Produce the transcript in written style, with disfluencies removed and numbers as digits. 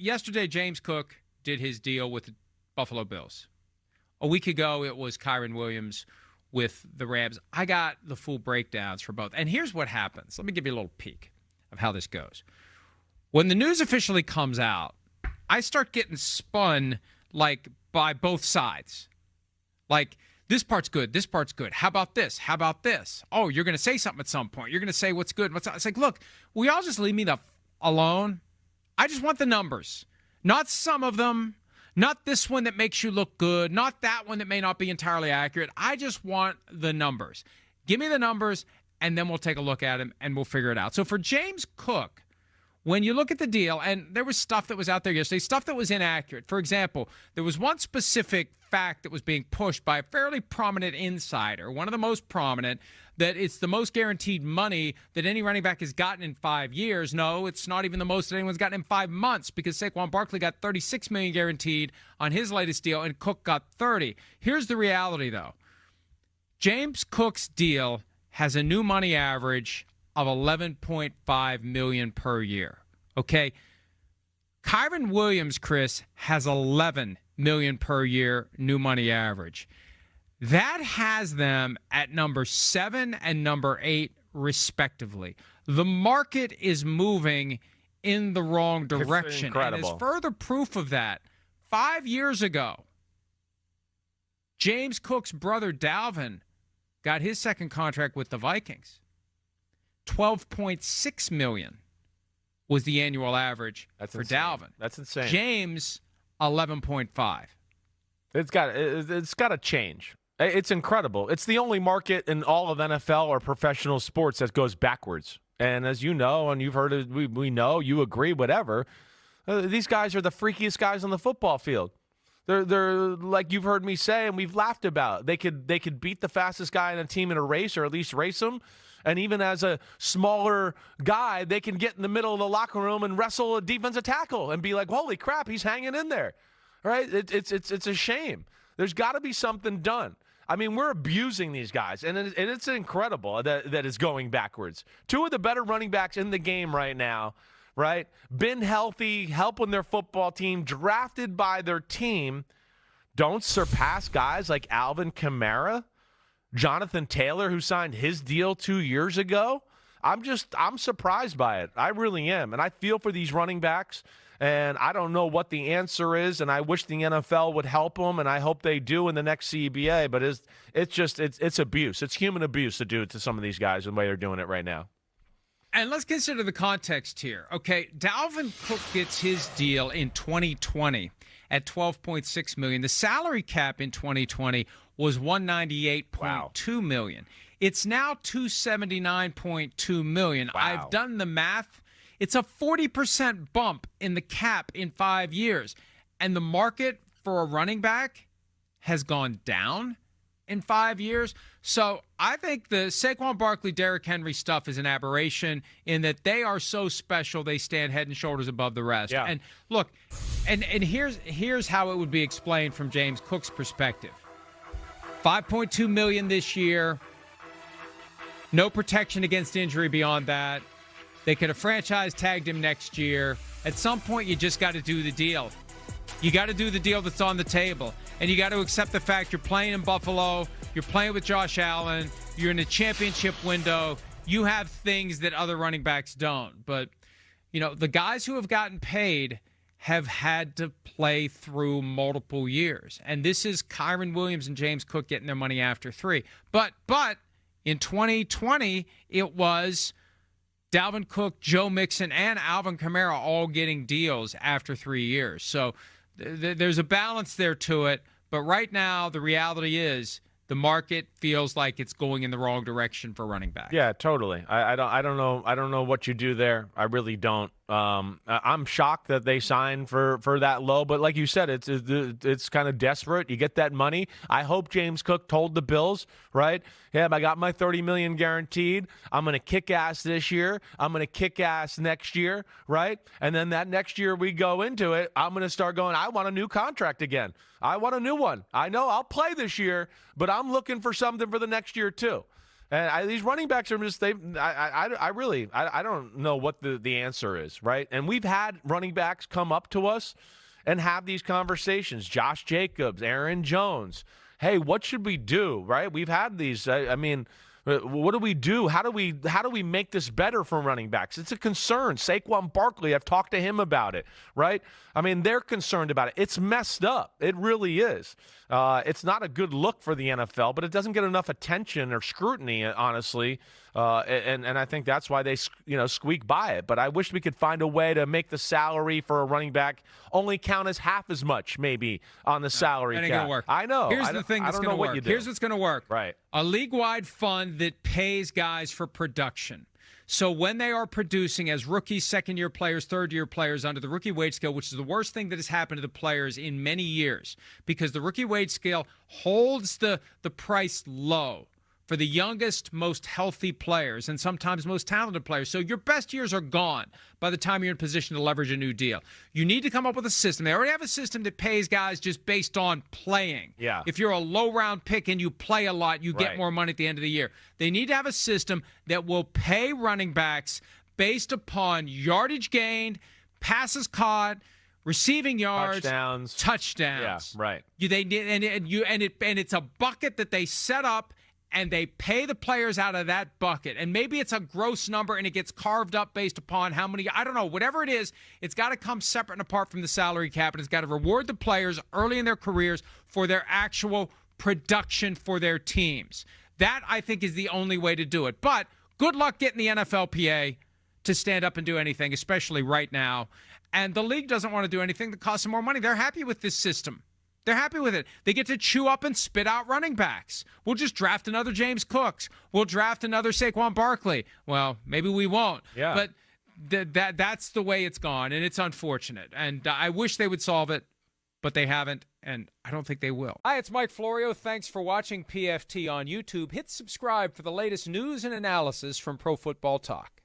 yesterday James Cook did his deal with the Buffalo Bills. A week ago, it was Kyren Williams with the Rams. I got the full breakdowns for both. And here's what happens. Let me give you a little peek of how this goes. When the news officially comes out, I start getting spun like by both sides. Like, this part's good. This part's good. How about this? How about this? Oh, you're going to say something at some point. You're going to say what's good and what's not. It's like, look, will y'all just leave me alone? I just want the numbers. Not some of them. Not this one that makes you look good. Not that one that may not be entirely accurate. I just want the numbers. Give me the numbers, and then we'll take a look at them, and we'll figure it out. So for James Cook, when you look at the deal, and there was stuff that was out there yesterday, stuff that was inaccurate. For example, there was one specific fact that was being pushed by a fairly prominent insider, one of the most prominent, that it's the most guaranteed money that any running back has gotten in 5 years. No, it's not even the most that anyone's gotten in 5 months, because Saquon Barkley got $36 million guaranteed on his latest deal, and Cook got $30. Here's the reality, though. James Cook's deal has a new money average of $11.5 million per year. Okay? Kyren Williams, Chris, has $11 million per year new money average. That has them at number 7 and number 8, respectively. The market is moving in the wrong direction. Incredible. And as further proof of that, 5 years ago, James Cook's brother Dalvin got his second contract with the Vikings. $12.6 million was the annual average for insane. Dalvin. That's insane. James, 11.5. It's got to change. It's incredible. It's the only market in all of NFL or professional sports that goes backwards. And as you know, and you've heard it, we know, you agree, whatever. These guys are the freakiest guys on the football field. They're like you've heard me say, and we've laughed about. They could beat the fastest guy in a team in a race, or at least race him. And even as a smaller guy, they can get in the middle of the locker room and wrestle a defensive tackle and be like, "Holy crap, he's hanging in there!" Right? It's a shame. There's got to be something done. I mean, we're abusing these guys, and it's incredible that is going backwards. 2 of the better running backs in the game right now, right? Been healthy, helping their football team, drafted by their team, don't surpass guys like Alvin Kamara, Jonathan Taylor, who signed his deal 2 years ago. I'm surprised by it. I really am. And I feel for these running backs, and I don't know what the answer is, and I wish the NFL would help them, and I hope they do in the next CBA, but it's abuse. It's human abuse to do it to some of these guys the way they're doing it right now. And let's consider the context here. Okay, Dalvin Cook gets his deal in 2020 at $12.6 million. The salary cap in 2020 was $198.2 million. It's now $279.2 million. Wow. I've done the math. It's a 40% bump in the cap in 5 years. And the market for a running back has gone down in 5 years. So I think the Saquon Barkley, Derrick Henry stuff is an aberration in that they are so special they stand head and shoulders above the rest. Yeah. And look, and here's how it would be explained from James Cook's perspective. $5.2 million this year. No protection against injury beyond that. They could have franchise tagged him next year. At some point, you just got to do the deal. You got to do the deal that's on the table. And you got to accept the fact you're playing in Buffalo. You're playing with Josh Allen. You're in a championship window. You have things that other running backs don't. But, the guys who have gotten paid have had to play through multiple years. And this is Kyren Williams and James Cook getting their money after 3. But in 2020, it was Dalvin Cook, Joe Mixon, and Alvin Kamara all getting deals after 3 years. So there's a balance there to it. But right now, the reality is the market feels like it's going in the wrong direction for running back. Yeah, totally. I don't know what you do there. I really don't. I'm shocked that they signed for that low, but like you said, it's kind of desperate. You get that money. I hope James Cook told the Bills, right? Yeah, I got my $30 million guaranteed. I'm going to kick ass this year. I'm going to kick ass next year, right? And then that next year we go into it, I'm going to start going, I want a new contract again. I want a new one. I know I'll play this year, but I'm looking for something for the next year too. And these running backs are just I don't know what the answer is, right? And we've had running backs come up to us and have these conversations. Josh Jacobs, Aaron Jones. Hey, what should we do, right? We've had these. I mean, what do we do? How do we make this better for running backs? It's a concern. Saquon Barkley, I've talked to him about it, right? I mean, they're concerned about it. It's messed up. It really is. It's not a good look for the NFL, but it doesn't get enough attention or scrutiny, honestly. And I think that's why they squeak by it. But I wish we could find a way to make the salary for a running back only count as half as much, maybe, on the salary cap. That ain't gonna work. I know. Here's the thing that's going to work. Here's what's going to work. Right. A league-wide fund that pays guys for production. So when they are producing as rookies, second-year players, third-year players under the rookie wage scale, which is the worst thing that has happened to the players in many years, because the rookie wage scale holds the price low for the youngest, most healthy players and sometimes most talented players. So your best years are gone by the time you're in position to leverage a new deal. You need to come up with a system. They already have a system that pays guys just based on playing. Yeah. If you're a low-round pick and you play a lot, you get Right. more money at the end of the year. They need to have a system that will pay running backs based upon yardage gained, passes caught, receiving yards, touchdowns. Yeah, right. And it's a bucket that they set up, and they pay the players out of that bucket. And maybe it's a gross number and it gets carved up based upon how many, I don't know, whatever it is, it's got to come separate and apart from the salary cap, and it's got to reward the players early in their careers for their actual production for their teams. That, I think, is the only way to do it. But good luck getting the NFLPA to stand up and do anything, especially right now. And the league doesn't want to do anything that costs them more money. They're happy with this system. They're happy with it. They get to chew up and spit out running backs. We'll just draft another James Cooks. We'll draft another Saquon Barkley. Well, maybe we won't. Yeah. But that's the way it's gone, and it's unfortunate. And I wish they would solve it, but they haven't, and I don't think they will. Hi, it's Mike Florio. Thanks for watching PFT on YouTube. Hit subscribe for the latest news and analysis from Pro Football Talk.